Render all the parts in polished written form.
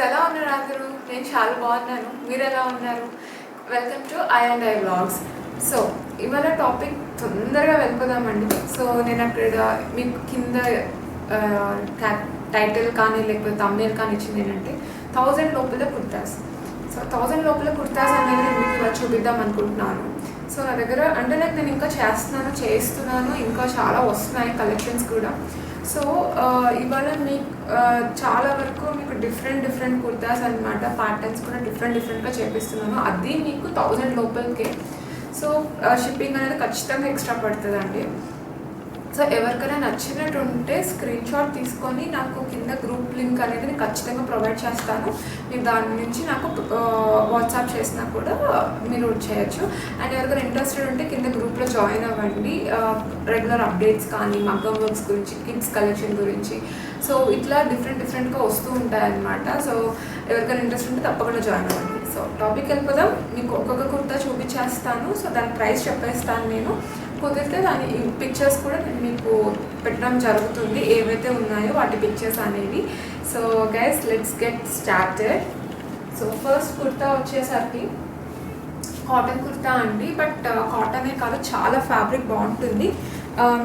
ఎలా ఉన్నారు అందరూ? నేను చాలా బాగున్నాను. మీరు ఎలా ఉన్నారు? Welcome to I&I vlogs. So ఇవాళ టాపిక్ తొందరగా వెళ్ళిపోదామండి. సో నేను అక్కడ మీకు కింద టైటిల్ కానీ లేకపోతే థంబ్నెయిల్ కానీ ఇచ్చింది ఏంటంటే 1000 లోపల కుర్తాస్. సో 1000 లోపల కుర్తాస్ అనేది నేను మీకు ఇలా చూపిద్దాం అనుకుంటున్నాను. సో నా దగ్గర అంటే నేను ఇంకా చేస్తున్నాను, ఇంకా చాలా వస్తున్నాయి కలెక్షన్స్ కూడా. సో ఇవాళ మీకు చాలా వరకు మీకు డిఫరెంట్ కుర్తాస్ అనమాట. ప్యాటర్న్స్ కూడా డిఫరెంట్గా చేపిస్తున్నాను. అది మీకు 1000 లోపలికే. సో షిప్పింగ్ అనేది ఖచ్చితంగా ఎక్స్ట్రా పడుతుందండి. సో ఎవరికైనా నచ్చినట్టు ఉంటే స్క్రీన్ షాట్ తీసుకొని నాకు కింద గ్రూప్ లింక్ అనేది నేను ఖచ్చితంగా ప్రొవైడ్ చేస్తాను. మీరు దాని నుంచి నాకు వాట్సాప్ చేసినా కూడా మీరు చేయొచ్చు. అండ్ ఎవరికైనా ఇంట్రెస్టెడ్ ఉంటే కింద గ్రూప్లో జాయిన్ అవ్వండి. రెగ్యులర్ అప్డేట్స్ కానీ మగ్గం వర్క్స్ గురించి, కిడ్స్ కలెక్షన్ గురించి, సో ఇట్లా డిఫరెంట్గా వస్తూ ఉంటాయన్నమాట. సో ఎవరికైనా ఇంట్రెస్ట్ ఉంటే తప్పకుండా జాయిన్ అవ్వండి. సో టాపిక్ వెళ్ళిపోదాం. మీకు ఒక్కొక్క కుర్తా చూపించేస్తాను. సో దాని ప్రైస్ చెప్పేస్తాను. నేను కుదిరితే దాని పిక్చర్స్ కూడా నేను మీకు పెట్టడం జరుగుతుంది, ఏవైతే ఉన్నాయో వాటి పిక్చర్స్ అనేవి. So guys, let's get started. So first kurta వచ్చేసరికి కాటన్ కుర్తా అండి. బట్ కాటనే కాదు, చాలా ఫ్యాబ్రిక్ బాగుంటుంది.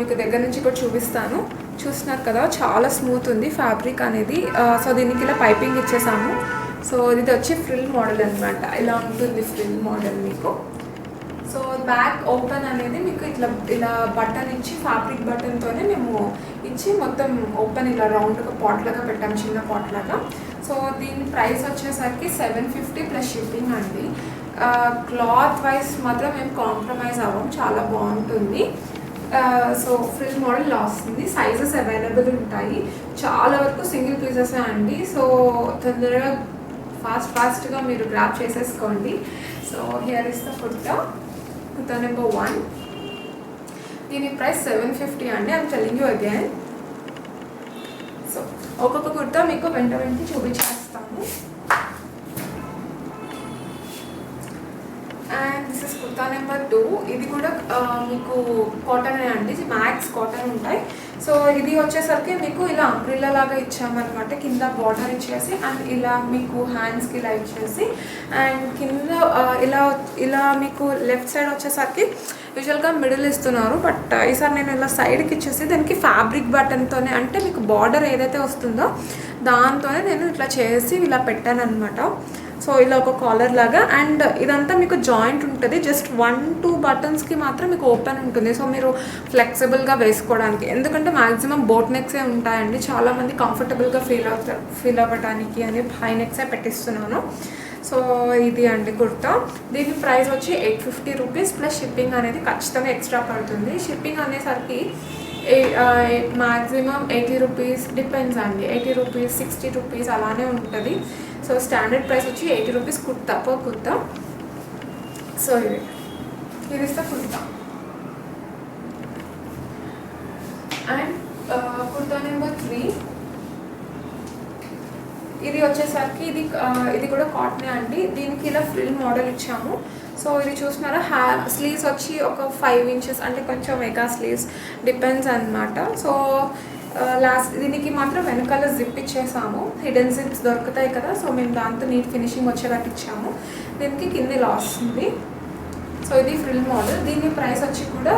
మీకు దగ్గర నుంచి కూడా చూపిస్తాను. చూస్తున్నారు కదా, చాలా స్మూత్ ఉంది ఫ్యాబ్రిక్ అనేది. సో దీనికి ఇలా పైపింగ్ ఇచ్చేసాము. సో ఇది వచ్చి ఫ్రిల్ మోడల్ అనమాట. ఇలా ఉంటుంది ఫ్రిల్ మోడల్ మీకు. సో బ్యాక్ ఓపెన్ అనేది మీకు ఇలా బటన్ ఇచ్చి, ఫ్యాబ్రిక్ బటన్తోనే మేము ఇచ్చి మొత్తం ఓపెన్ ఇలా రౌండ్గా పాట్లాగా పెట్టాము, చిన్న పాట్లాగా. సో దీని ప్రైస్ వచ్చేసరికి 750 ప్లస్ షిప్పింగ్ అండి. క్లాత్ వైజ్ మాత్రం మేము కాంప్రమైజ్ అవ్వం, చాలా బాగుంటుంది. సో ఫ్రిల్ మోడల్ ఇలా వస్తుంది. సైజెస్ అవైలబుల్ ఉంటాయి. చాలా వరకు సింగిల్ పీసెస్ అండి. సో తొందరగా ఫాస్ట్గా మీరు గ్రాప్ చేసేసుకోండి. So here is the kurta number 1. దీని ప్రైస్ 750 అండి. I'm telling you again. So ఒక్కొక్క కుర్తా మీకు వెంట చూపించేస్తాము. And this is kurta number 2. ఇది కూడా మీకు కాటన్ అండి, మ్యాక్స్ కాటన్ ఉంటాయి. సో ఇది వచ్చేసరికి మీకు ఇలా అంబ్రిల్లా లాగా ఇచ్చామన్నమాట. కింద బార్డర్ ఇచ్చేసి అండ్ ఇలా మీకు హ్యాండ్స్కి ఇలా ఇచ్చేసి అండ్ కింద ఇలా మీకు లెఫ్ట్ సైడ్ వచ్చేసరికి యూజువల్గా మిడిల్ ఇస్తున్నారు. బట్ ఈసారి నేను ఇలా సైడ్కి ఇచ్చేసి దానికి ఫ్యాబ్రిక్ బటన్తోనే, అంటే మీకు బార్డర్ ఏదైతే వస్తుందో దాంతోనే నేను ఇట్లా చేసి ఇలా పెట్టాను అనమాట. సో ఇలా ఒక కాలర్ లాగా. అండ్ ఇదంతా మీకు జాయింట్ ఉంటుంది. జస్ట్ 1-2 బటన్స్కి మాత్రం మీకు ఓపెన్ ఉంటుంది. సో మీరు ఫ్లెక్సిబుల్గా వేసుకోవడానికి, ఎందుకంటే మ్యాక్సిమం బోట్ నెక్సే ఉంటాయండి. చాలామంది కంఫర్టబుల్గా ఫీల్ అవ్వడానికి అని హై నెక్సే పెట్టిస్తున్నాను. సో ఇది అండి కుర్తా. దీని ప్రైస్ వచ్చి 850 రూపీస్ ప్లస్ షిప్పింగ్ అనేది ఖచ్చితంగా ఎక్స్ట్రా పడుతుంది. షిప్పింగ్ అనేసరికి మ్యాక్సిమం 80 రూపీస్, డిపెండ్స్ అండి. 80 రూపీస్, 60 రూపీస్ అలానే ఉంటుంది. సో స్టాండర్డ్ ప్రైస్ వచ్చి 80 rupees kurta per kurta. So ఇది ఇస్తా కుర్తా. And kurta number 3. ఇది వచ్చేసరికి ఇది కూడా కాటనే అండి. దీనికి ఇలా ఫ్రిల్ మోడల్ ఇచ్చాము. సో ఇది చూస్తున్నారా, స్లీవ్స్ వచ్చి ఒక 5 ఇంచెస్, అంటే కొంచెం మెగా స్లీవ్స్, డిపెండ్స్ అనమాట. సో దీనికి మాత్రం వెనకాల జిప్ ఇచ్చేసాము. హిడెన్ జిప్స్ దొరుకుతాయి కదా, సో మేము దాంతో నీట్ ఫినిషింగ్ వచ్చేటట్టు ఇచ్చాము. దీనికి కింద ఇలా వస్తుంది. సో ఇది ఫ్రిల్ మోడల్. దీని ప్రైస్ వచ్చి కూడా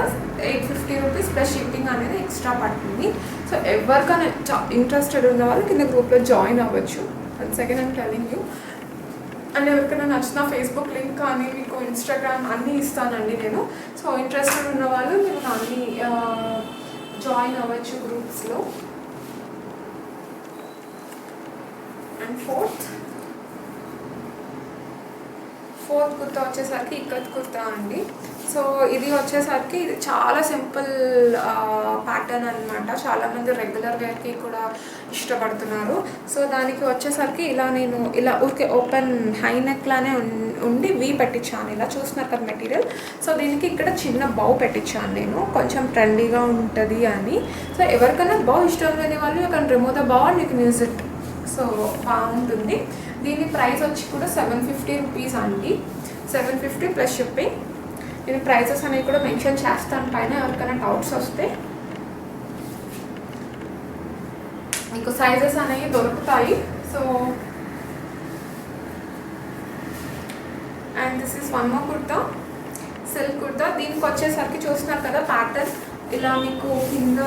850 రూపీస్ ప్లస్ షిప్పింగ్ అనేది ఎక్స్ట్రా పడుతుంది. సో ఎవరికైనా ఇంట్రెస్టెడ్ ఉన్న వాళ్ళు కింద గ్రూప్లో జాయిన్ అవ్వచ్చు. Second I'm telling you. And ఎవరికైనా నచ్చిన ఫేస్బుక్ లింక్ కానీ మీకు ఇన్స్టాగ్రామ్ అన్నీ ఇస్తానండి నేను. సో ఇంట్రెస్టెడ్ ఉన్న వాళ్ళు మీరు అన్నీ జాయిన్ అవ్వచ్చు గ్రూప్స్లో. అండ్ ఫోర్త్ కుర్తా వచ్చేసరికి ఇక్కత్ కుర్తా అండి. సో ఇది వచ్చేసరికి ఇది చాలా సింపుల్ ప్యాటర్న్ అనమాట. చాలామంది రెగ్యులర్ వేర్కి కూడా ఇష్టపడుతున్నారు. సో దానికి వచ్చేసరికి నేను ఇలా ఊరికే ఓపెన్ హై నెక్ లానే ఉండి వీ పెట్టించాను. ఇలా చూస్తున్నారు కదా మెటీరియల్. సో దీనికి ఇక్కడ చిన్న బౌ పెట్టించాను నేను, కొంచెం ట్రెండీగా ఉంటుంది అని. సో ఎవరికైనా బౌ ఇష్టం లేని వాళ్ళు you can remove the bow and you can use it. So బాగుంటుంది. దీని ప్రైస్ వచ్చి కూడా 750 రూపీస్ అండి. 750 ప్లస్ షిప్పింగ్. నేను ప్రైసెస్ అనేవి కూడా మెన్షన్ చేస్తాను పైన, ఎవరికైనా డౌట్స్ వస్తే. మీకు సైజెస్ అనేవి దొరుకుతాయి. So and this is one more kurta, silk kurta. దీనికి వచ్చేసరికి చూస్తున్నారు కదా ప్యాటర్న్, ఇలా మీకు కింద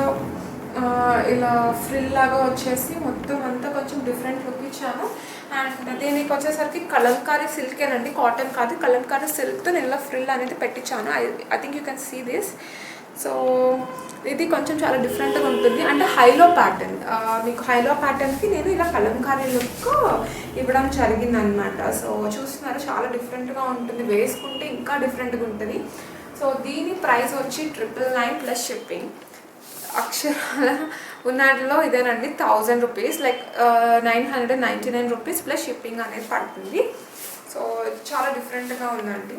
ఇలా ఫ్రిల్ లాగా వచ్చేసి మొత్తం అంతా కొంచెం డిఫరెంట్ లుక్ ఇచ్చాను. అండ్ దీనికి వచ్చేసరికి కలంకారీ సిల్కేనండి, కాటన్ కాదు, కలంకారీ సిల్క్తో నేను ఇలా ఫ్రిల్ అనేది పెట్టించాను. I think you can see this. So ఇది కొంచెం చాలా డిఫరెంట్గా ఉంటుంది, అంటే హైలో ప్యాటర్న్. మీకు హైలో ప్యాటర్న్కి నేను ఇలా కలంకారీ లుక్ ఇవ్వడం జరిగిందనమాట. సో చూస్తున్నారు చాలా డిఫరెంట్గా ఉంటుంది, వేసుకుంటే ఇంకా డిఫరెంట్గా ఉంటుంది. సో దీని ప్రైస్ వచ్చి 999 ప్లస్ షిప్పింగ్. అక్షరాల ఉన్నట్లో ఇదేనండి 1000 rupees, like 999 rupees plus shipping అనేది పడుతుంది. సో చాలా డిఫరెంట్గా ఉందండి.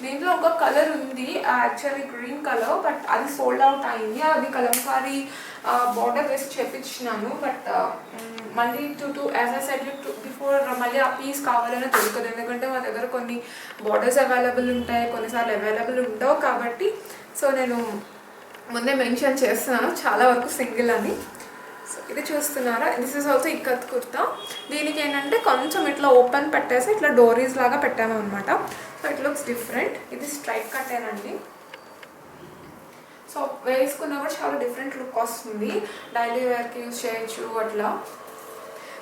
దీంట్లో ఒక కలర్ ఉంది యాక్చువల్లీ గ్రీన్ కలర్, బట్ అది సోల్డ్ అవుట్ అయింది. అది కలంకారీ బార్డర్ వేసి చేపించినాను, బట్ మళ్ళీ యాజ్ ఐ సెడ్ బిఫోర్ మళ్ళీ ఆ పీస్ కావాలనే దొరకదు, ఎందుకంటే మా దగ్గర కొన్ని బార్డర్స్ అవైలబుల్ ఉంటాయి, కొన్నిసార్లు అవైలబుల్ ఉండవు. కాబట్టి సో నేను ముందే మెన్షన్ చేస్తున్నాను చాలా వరకు సింగిల్ అని. సో ఇది చూస్తున్నారా, this is also ikat kurta. దీనికి ఏంటంటే కొంచెం ఇట్లా ఓపెన్ పెట్టేసి ఇట్లా డోరీస్ లాగా పెట్టాము అనమాట. So it looks different. ఇది స్ట్రైట్ కట్టేనండి. సో వేసుకున్నా కూడా చాలా డిఫరెంట్ లుక్ వస్తుంది, డైలీ వేర్కి యూజ్ చేయొచ్చు అట్లా.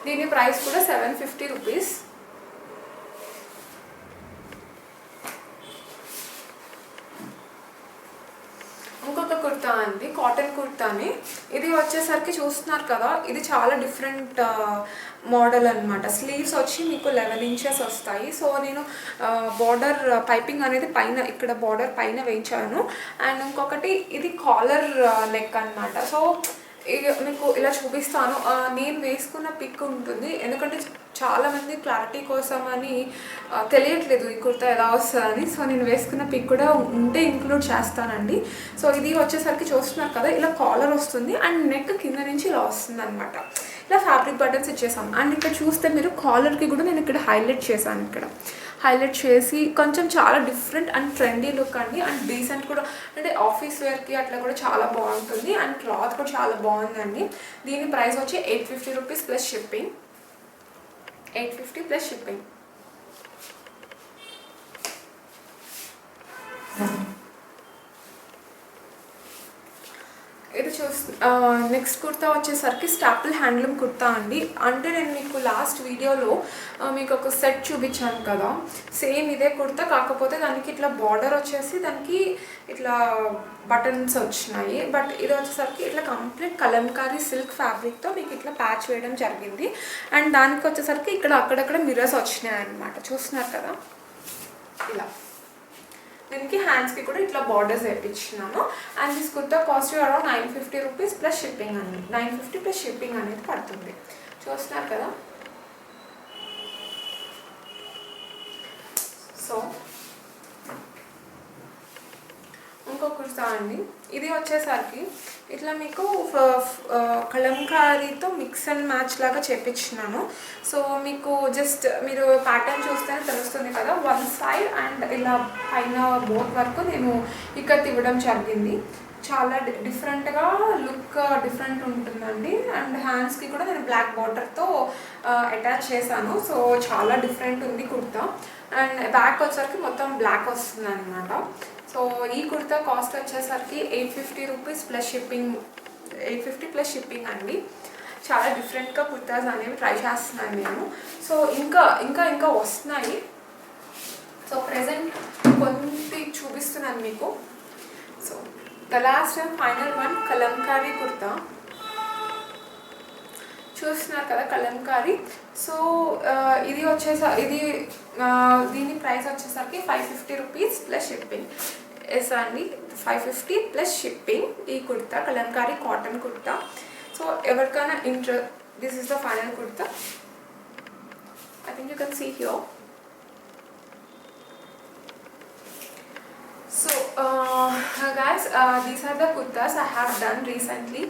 దీని ప్రైస్ కూడా 750 రూపీస్. ఇంకొక కుర్తా అండి, కాటన్ కుర్తాని. ఇది వచ్చేసరికి చూస్తున్నారు కదా, ఇది చాలా డిఫరెంట్ మోడల్ అనమాట. స్లీవ్స్ వచ్చి మీకు 11 ఇంచెస్ వస్తాయి. సో నేను బార్డర్ పైపింగ్ అనేది పైన, ఇక్కడ బార్డర్ పైన వేయించాను. అండ్ ఇంకొకటి ఇది కాలర్ నెక్ అనమాట. సో మీకు ఇలా చూపిస్తాను, నేను వేసుకున్న పిక్ ఉంటుంది, ఎందుకంటే చాలామంది క్లారిటీ కోసం అని తెలియట్లేదు ఈ కుర్తా ఎలా వస్తుందని. సో నేను వేసుకున్న పిక్ కూడా ఉంటే ఇంక్లూడ్ చేస్తానండి. సో ఇది వచ్చేసరికి చూస్తున్నారు కదా, ఇలా కాలర్ వస్తుంది అండ్ నెక్ కింద నుంచి ఇలా వస్తుంది అనమాట. ఇలా ఫ్యాబ్రిక్ బటన్స్ ఇచ్చేసాం. అండ్ ఇక్కడ చూస్తే మీరు కాలర్కి కూడా నేను ఇక్కడ హైలైట్ చేశాను, ఇక్కడ హైలైట్ చేసి కొంచెం చాలా డిఫరెంట్ అండ్ ట్రెండీ లుక్ అండి. అండ్ డీసెంట్ కూడా, అంటే ఆఫీస్ వేర్కి అట్లా కూడా చాలా బాగుంటుంది. అండ్ క్లాత్ కూడా చాలా బాగుందండి. దీని ప్రైస్ వచ్చి 850 rupees plus shipping. 850 plus shipping. ఇది నెక్స్ట్ కుర్తా వచ్చేసరికి స్టాపుల్ హ్యాండ్లూమ్ కుర్తా అండి. అంటే నేను మీకు లాస్ట్ వీడియోలో మీకు ఒక సెట్ చూపించాను కదా, సేమ్ ఇదే కుర్తా, కాకపోతే దానికి ఇట్లా బార్డర్ వచ్చేసి దానికి ఇట్లా బటన్స్ వచ్చినాయి. బట్ ఇది వచ్చేసరికి ఇట్లా కంప్లీట్ కలంకారీ సిల్క్ ఫ్యాబ్రిక్తో మీకు ఇట్లా ప్యాచ్ వేయడం జరిగింది. అండ్ దానికి వచ్చేసరికి ఇక్కడ అక్కడక్కడ మిర్రర్స్ వచ్చినాయి అనమాట, చూస్తున్నారు కదా ఇలా. దీనికి హ్యాండ్స్కి కూడా ఇట్లా బార్డర్స్ వేయించినాను. And this kurta cost around 950 rupees plus shipping అండి. 950 ప్లస్ షిప్పింగ్ అనేది పడుతుంది, చూస్తున్నారు కదా. సో ఇంకో కుర్తా అండి, ఇది వచ్చేసరికి ఇట్లా మీకు కలంకారీతో మిక్స్ అండ్ మ్యాచ్ లాగా చేపించినాను. సో మీకు జస్ట్ మీరు ప్యాటర్న్ చూస్తేనే తెలుస్తుంది కదా, వన్ సైడ్ అండ్ ఇలా పైన బోట్ వరకు నేను ఇక్కడ ఇవ్వడం జరిగింది. చాలా డిఫరెంట్గా లుక్ డిఫరెంట్ ఉంటుందండి. అండ్ హ్యాండ్స్కి కూడా నేను బ్లాక్ బార్డర్తో అటాచ్ చేశాను. సో చాలా డిఫరెంట్ ఉంది కుర్తా. అండ్ బ్యాక్ వచ్చేసరికి మొత్తం బ్లాక్ వస్తుంది అనమాట. సో ఈ కుర్తా కాస్ట్ వచ్చేసరికి 850 rupees plus shipping. 850 plus shipping అండి. చాలా డిఫరెంట్గా కుర్తాస్ అనేవి ట్రై చేస్తున్నాను నేను. సో ఇంకా ఇంకా ఇంకా వస్తున్నాయి. సో ప్రెజెంట్ కొన్ని చూపిస్తున్నాను మీకు. So the last and final one, Kalamkari kurta. చూస్తున్నారు కదా కలంకారీ. సో ఇది దీని ప్రైస్ వచ్చేసరికి 550 రూపీస్ ప్లస్ షిప్పింగ్. ఎస్ అండి, 550 ప్లస్ షిప్పింగ్. ఈ కుర్తా కలంకారీ కాటన్ కుర్తా. సో ఎవరికైనా this is the final kurta. I think you can see here. So guys, these are the kurtas I have done recently.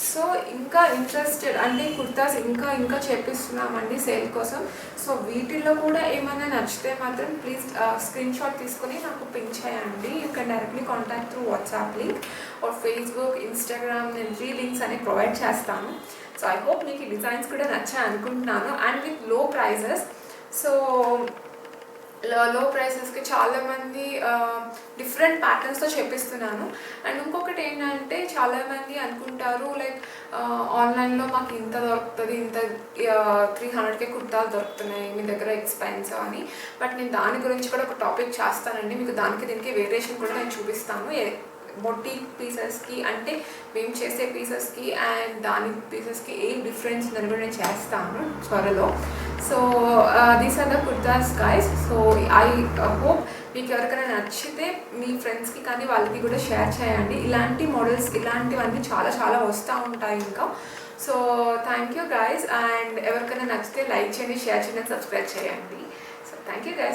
So ఇంకా interested అంటే కుర్తాస్ ఇంకా చేపిస్తున్నామండి sale కోసం. So వీటిల్లో కూడా ఏమైనా నచ్చితే మాత్రం ప్లీజ్ స్క్రీన్ షాట్ తీసుకొని నాకు పింక్ చేయండి. You can directly contact through WhatsApp link or Facebook, Instagram. నేను 3 లింక్స్ అనేవి ప్రొవైడ్ చేస్తాను. సో ఐ హోప్ మీకు ఈ డిజైన్స్ కూడా నచ్చాయి అనుకుంటున్నాను, and with low prices. So low ప్రైసెస్కి చాలామంది డిఫరెంట్ ప్యాటర్న్స్తో చేపిస్తున్నాను. అండ్ ఇంకొకటి ఏంటంటే చాలామంది అనుకుంటారు లైక్ ఆన్లైన్లో మాకు ఇంత దొరుకుతుంది, ఇంత 300కే కుర్తాలు దొరుకుతున్నాయి, మీ దగ్గర ఎక్స్పెన్సివ్ అని. బట్ నేను దాని గురించి కూడా ఒక టాపిక్ చేస్తానండి. మీకు దానికి దీనికి వేరియేషన్ కూడా నేను చూపిస్తాను. బొటిక్ పీసెస్కి అంటే మేము చేసే పీసెస్కి అండ్ దాని పీసెస్కి ఏం డిఫరెన్స్ ఉందని కూడా నేను చేస్తాను త్వరలో. So these are the kurtas guys. So I hope మీకు ఎవరికైనా నచ్చితే మీ ఫ్రెండ్స్కి కానీ వాళ్ళకి కూడా షేర్ చేయండి. ఇలాంటి మోడల్స్ ఇలాంటివన్నీ చాలా చాలా వస్తూ ఉంటాయి ఇంకా. So thank you guys. And ఎవరికైనా నచ్చితే లైక్ చేయండి, షేర్ చేయండి, సబ్స్క్రైబ్ చేయండి. So thank you guys.